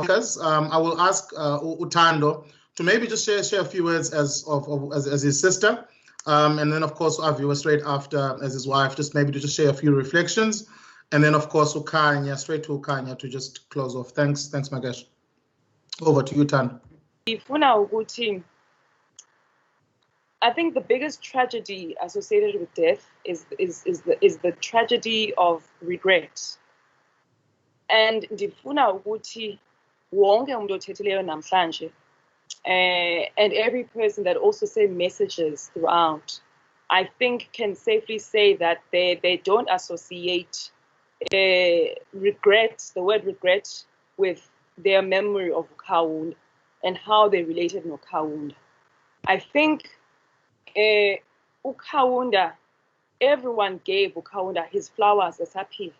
because I will ask Tando to maybe just share a few words as his sister, and then of course Aviwe straight after as his wife, just maybe to just share a few reflections, and then of course straight to Ukanya to just close off. Thanks, Magesh. Over to you, Tando. I think the biggest tragedy associated with death is the tragedy of regret. And ndifuna ukuthi wonke umuntu othethileyo namhlanje and every person that also sent messages throughout, I think can safely say that they don't associate regret, the word regret, with their memory of Kaunda and how they related to Kaunda. I think Kaunda, everyone gave Kaunda his flowers as happy.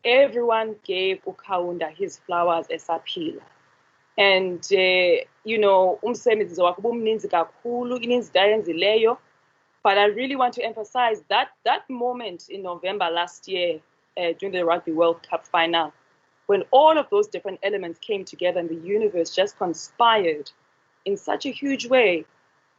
Everyone gave Kaunda his flowers as happy. And umsebenzi wakhe ubumninzi kakhulu, ininzi ayenzileyo. But I really want to emphasize that moment in November last year during the Rugby World Cup final, when all of those different elements came together and the universe just conspired in such a huge way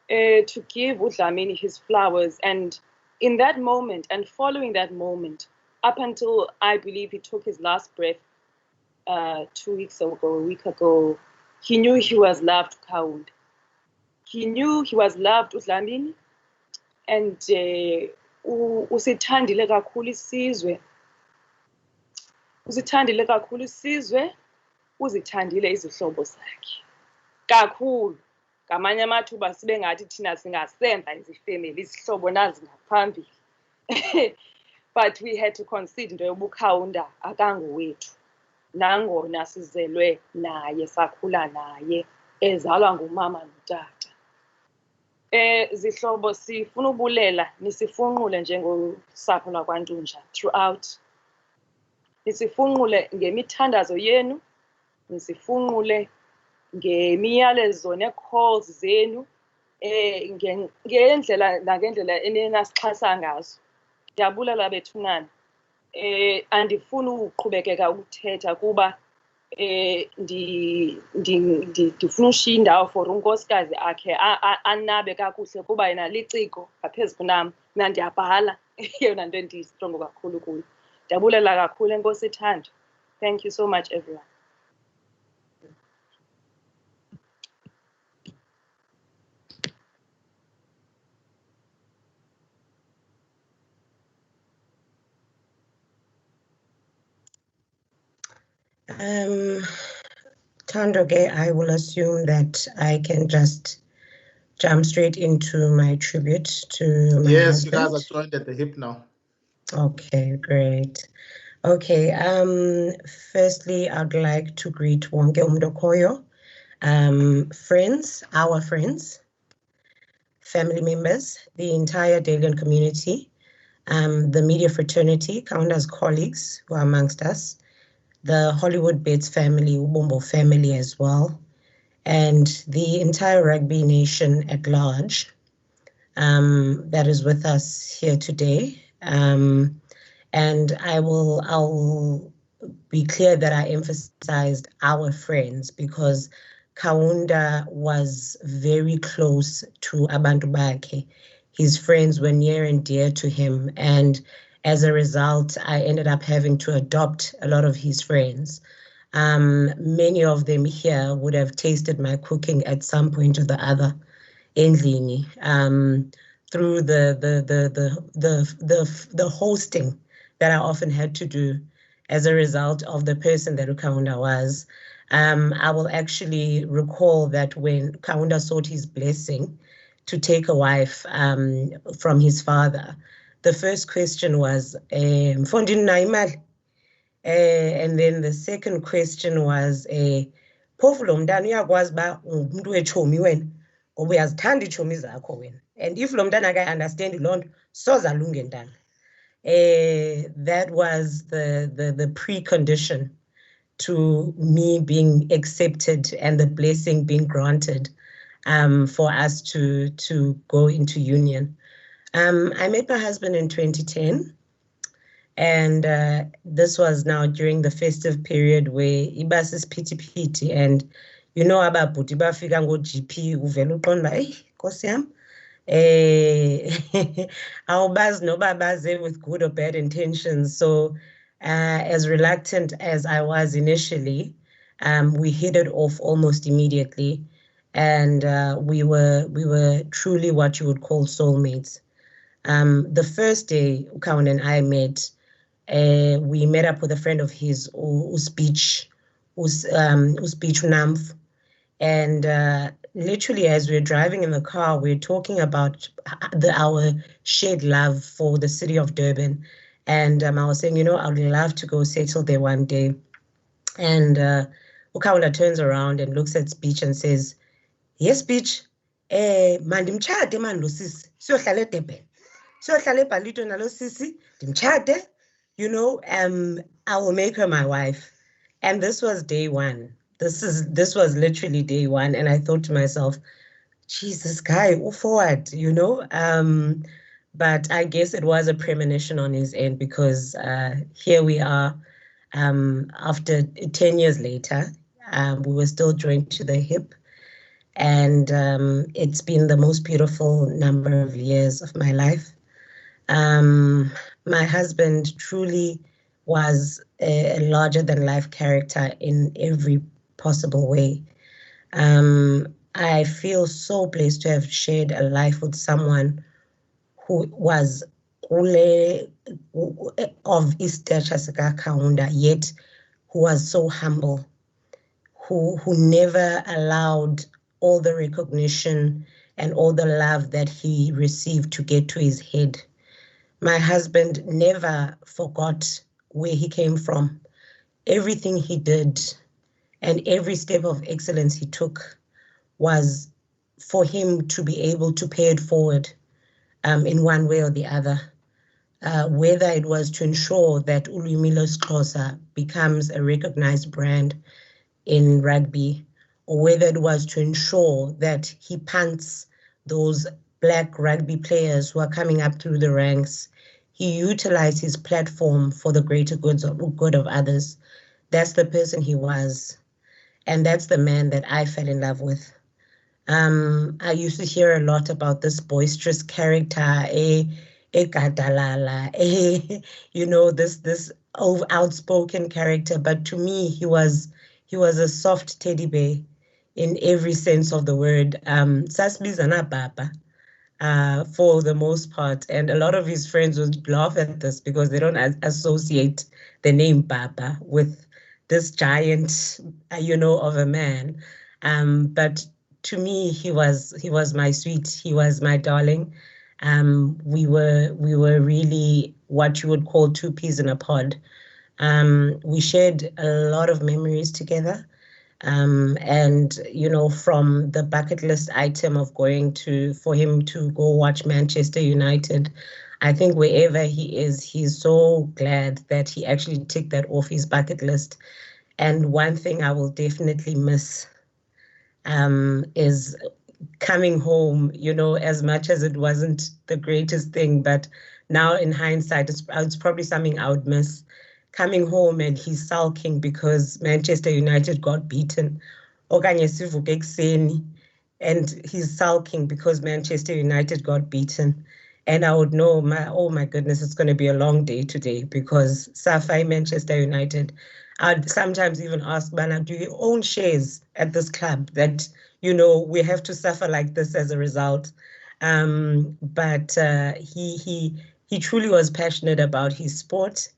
to give uDlamini his flowers. And in that moment and following that moment, up until I believe he took his last breath 2 weeks ago, a week ago, he knew he was loved, Kaunda. He knew he was loved, uDlamini, and usithandile kakhulu isizwe. Usithandile kakhulu isizwe, uzithandile izihlobo zakhe. Kakhulu. Ngamanye amathuba sibe ngathi thina singasenza izifemeli izihlobo nazi ngaphambili. But we had to concede into yoba uKaunda akangowethu. Nangona sizelwe naye, sakhula naye, ezalwa ngumama notata. Zihlobo sifuna ubulela nisifunqule njengosapho lakwaNtunja throughout. Nisifunqule ngemithandazo yenu, nisifunqule ngemiyalezo ne-calls zenu, ngendlela enenasixhasa ngazo. Ndiyabulela bethunana. Andifuni uqhubekeka ukuthetha kuba ndifuna ushiya indawo for unkosikazi akhe anabe kakuhle kuba yena liciko ngaphezu kunam. Mna ndiyabhala, yeyona nto endiyistrongo kakhulu kuyo. Ndiyabulela kakhulu enkosi ithando. Thank you so much, everyone. Tando, I will assume that I can just jump straight into my tribute to my Yes, husband. You guys are joined at the hip now. Okay, great. Okay, firstly, I'd like to greet wonke umuntu okhoyo, friends, our friends, family members, the entire Dalian community, the media fraternity, Kaunda's colleagues who are amongst us, the Hollywood Bets family, Ubombo family as well, and the entire rugby nation at large that is with us here today. And I'll be clear that I emphasized our friends because Kaunda was very close to Abantu Bakhe. His friends were near and dear to him, and as a result, I ended up having to adopt a lot of his friends. Many of them here would have tasted my cooking at some point or the other endlini, through the hosting that I often had to do as a result of the person that Kaunda was. I will actually recall that when Kaunda sought his blessing to take a wife from his father, the first question was, and then the second question was, and if lomntana ka understand loo soza lunge ntana. That was the precondition to me being accepted and the blessing being granted for us to go into union. I met my husband in 2010, And this was now during the festive period where ibas is pity, and you know ababhuti bafika ngo-GP uvela uqonda eyi Nkosi yami awubazi noba baze with good or bad intentions. So as reluctant as I was initially, we hit it off almost immediately, and we were truly what you would call soulmates. The first day Kaunda and I met, we met up with a friend of his, speech Namf, and literally as we were driving in the car, we were talking about our shared love for the city of Durban, and I was saying, I would love to go settle there one day. And Kaunda turns around and looks at Speech and says, "Yes, Speech, mandimtshade man lo sisi siyohlala eDurban. Siyohlala eBalito nalo sisi, ndimtshade, I will make her my wife." And this was day one. This was literally day one. And I thought to myself, Jesus, guy, forward, but I guess it was a premonition on his end, because here we are, after 10 years later, we were still joined to the hip. And it's been the most beautiful number of years of my life. My husband truly was a larger than life character in every possible way. I feel so blessed to have shared a life with someone who was of his stature, Kaunda, yet who was so humble, who never allowed all the recognition and all the love that he received to get to his head. My husband never forgot where he came from. Everything he did and every step of excellence he took was for him to be able to pay it forward in one way or the other. Whether it was to ensure that Ulwimi lwesiXhosa becomes a recognized brand in rugby, or whether it was to ensure that he punts those Black rugby players who are coming up through the ranks. He utilized his platform for the greater good of others. That's the person he was. And that's the man that I fell in love with. I used to hear a lot about this boisterous character, gadalala, this outspoken character. But to me, he was a soft teddy bear in every sense of the word. Sasbizana Baba. For the most part. And a lot of his friends would laugh at this because they don't associate the name Baba with this giant, of a man. But to me, he was my sweet, he was my darling. We were really what you would call two peas in a pod. We shared a lot of memories together. And from the bucket list item of for him to go watch Manchester United, I think wherever he is, he's so glad that he actually ticked that off his bucket list. And one thing I will definitely miss is coming home, as much as it wasn't the greatest thing, but now in hindsight, it's probably something I would miss. Coming home and he's sulking because Manchester United got beaten. And he's sulking because Manchester United got beaten. And I would know, oh my goodness, it's going to be a long day today because Safai Manchester United. I'd sometimes even ask, Bana, do you own shares at this club that, we have to suffer like this as a result? But he truly was passionate about his sport.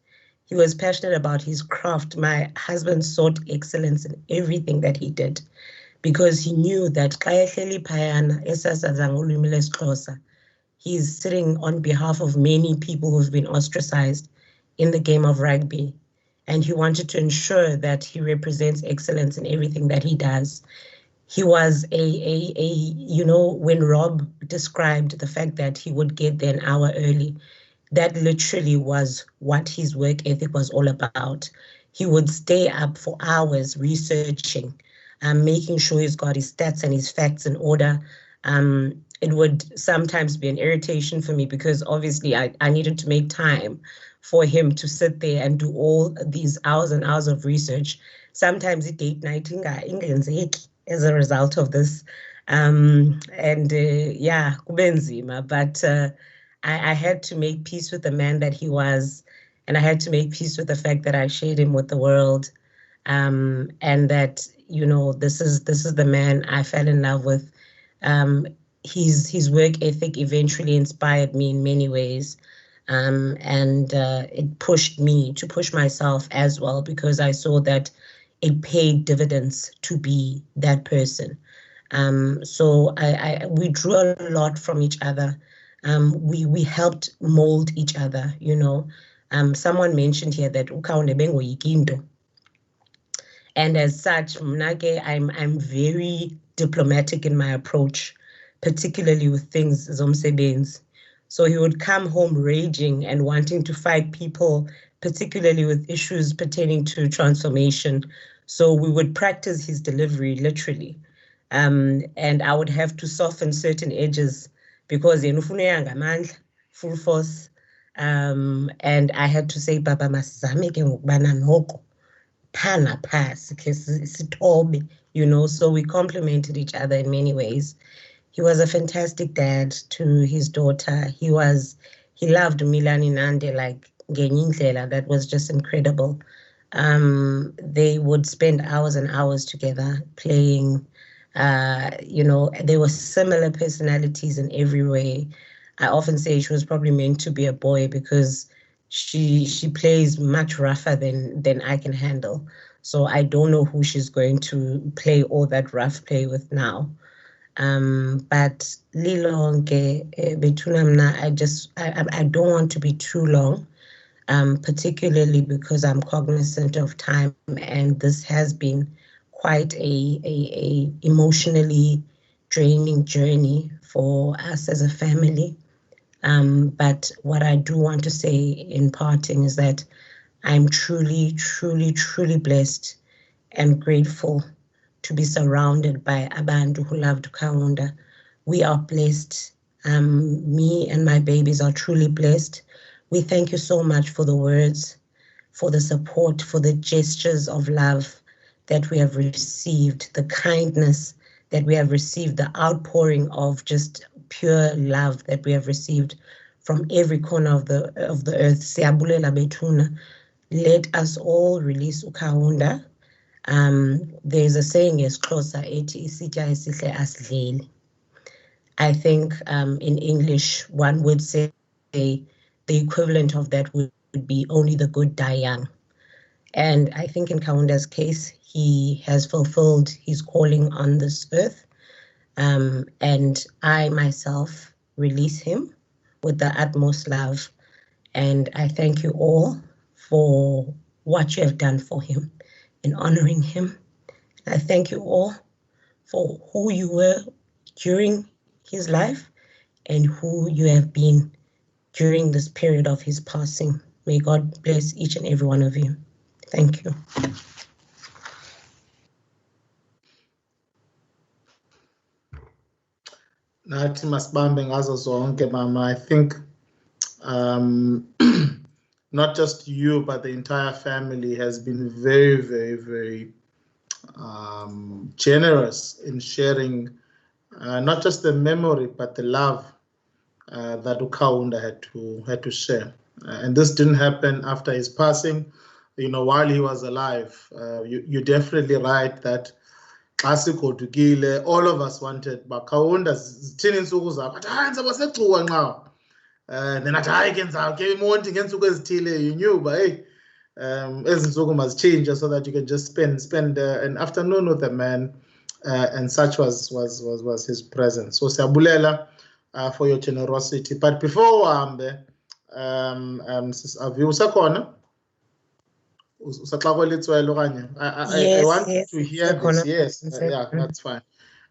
He was passionate about his craft. My husband sought excellence in everything that he did because he knew that he's sitting on behalf of many people who've been ostracized in the game of rugby. And he wanted to ensure that he represents excellence in everything that he does. He was when Rob described the fact that he would get there an hour early, that literally was what his work ethic was all about. He would stay up for hours researching, making sure he's got his stats and his facts in order. it would sometimes be an irritation for me because obviously I needed to make time for him to sit there and do all these hours and hours of research. Sometimes it date nighting as a result of this. Yeah, kubenzima, but I had to make peace with the man that he was, and I had to make peace with the fact that I shared him with the world, and that, you know, this is the man I fell in love with. His work ethic eventually inspired me in many ways, and it pushed me to push myself as well, because I saw that it paid dividends to be that person. So we drew a lot from each other. We helped mold each other, you know. Someone mentioned here that ukaunde bengo yikinto. And as such, mnake, I'm very diplomatic in my approach, particularly with things zomsebenzi. So he would come home raging and wanting to fight people, particularly with issues pertaining to transformation. So we would practice his delivery literally. And I would have to soften certain edges because full force. And I had to say, Baba masizame ke ngokubana noko phana phasi ke sithobe, you know. So we complemented each other in many ways. He was a fantastic dad to his daughter. He loved Milani Nande like ngenye indlela that was just incredible. They would spend hours and hours together playing. You know, they were similar personalities in every way. I often say she was probably meant to be a boy because she plays much rougher than I can handle. So I don't know who she's going to play all that rough play with now. But lilonke between I don't want to be too long, particularly because I'm cognizant of time, and this has been quite a emotionally draining journey for us as a family. But what I do want to say in parting is that I'm truly, truly, truly blessed and grateful to be surrounded by abantu who loved Kaunda. We are blessed. Me and my babies are truly blessed. We thank you so much for the words, for the support, for the gestures of love that we have received, the kindness that we have received, the outpouring of just pure love that we have received from every corner of the earth. Siyabulela bethuna. Let us all release uKaunda. There's a saying esiXhosa ethi isitya esihle asidleli. I think in English one would say the equivalent of that would be only the good die young. And I think in Kaunda's case, he has fulfilled his calling on this earth. And I myself release him with the utmost love. And I thank you all for what you have done for him in honoring him. I thank you all for who you were during his life and who you have been during this period of his passing. May God bless each and every one of you. Thank you. Nathi masibambe ngazo zonke mama. I think not just you, but the entire family has been very, very, very generous in sharing not just the memory, but the love that uKaunda had to share. And this didn't happen after his passing. You know, while he was alive, you're definitely right that all of us wanted Kaunda zithini insuku zakho athi hayi ngizoba secuka nqa then athi hayi ke ndizawuke imonti ngeentsuku ezithile. You knew uba hey ezi ntsuku mazitshintshe so that you can just spend an afternoon with a man, and such was his presence. So siyabulela for your generosity. But before uhambe sis Aviwe usekhona? I want to hear this. Yes, yeah, that's fine.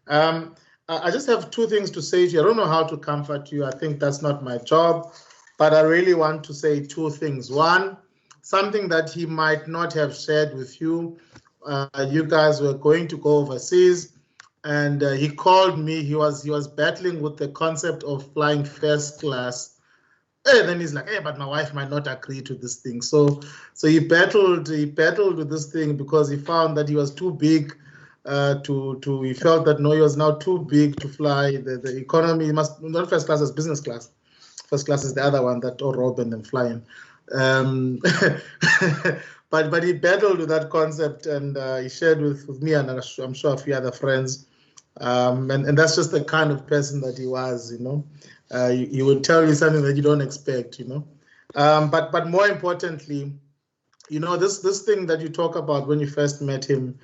I just have two things to say to you. I don't know how to comfort you. I think that's not my job, but I really want to say two things. One, something that he might not have shared with you. You guys were going to go overseas, and he called me. He was battling with the concept of flying first class. And then he's like, hey, but my wife might not agree to this thing. So he battled with this thing because he found that he was too big he felt that no, he was now too big to fly the economy. Must not first class as business class. First class is the other one that Rob and them flying. But he battled with that concept, and he shared with me and I'm sure a few other friends. And that's just the kind of person that he was, you know. He would tell you something that you don't expect, you know. But more importantly, you know, this thing that you talk about when you first met him,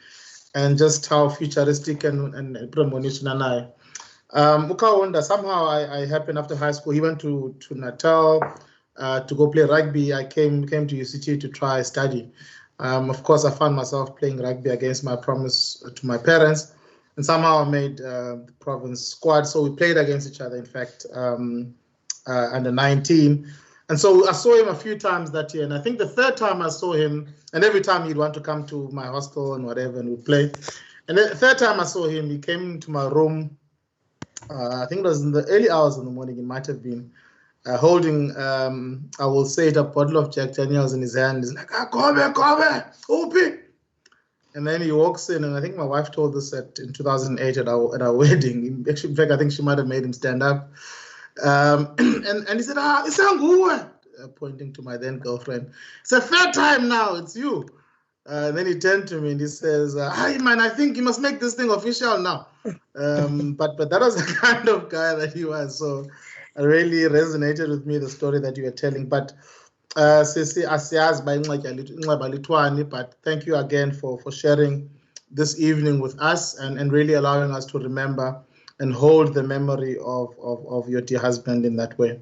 and just how futuristic and premonition and Kaunda, somehow I happened after high school. He went to Natal to go play rugby. I came to UCT to try study. Of course, I found myself playing rugby against my promise to my parents, and somehow I made the province squad. So we played against each other. In fact, under 19. And so I saw him a few times that year. And I think the third time I saw him, and every time he'd want to come to my hostel and whatever, and we'd play. And the third time I saw him, he came to my room. I think it was in the early hours in the morning. It might have been holding, I will say it, a bottle of Jack Daniels in his hand. He's like, come, open. And then he walks in, and I think my wife told us that in 2008 at our wedding. Actually, in fact, I think she might have made him stand up. And he said, it's Anguwe, pointing to my then girlfriend. It's a third time now, it's you. Then he turned to me and he says, hi man, I think you must make this thing official now. But that was the kind of guy that he was. So it really resonated with me, the story that you were telling. But but thank you again for sharing this evening with us and really allowing us to remember and hold the memory of your dear husband in that way.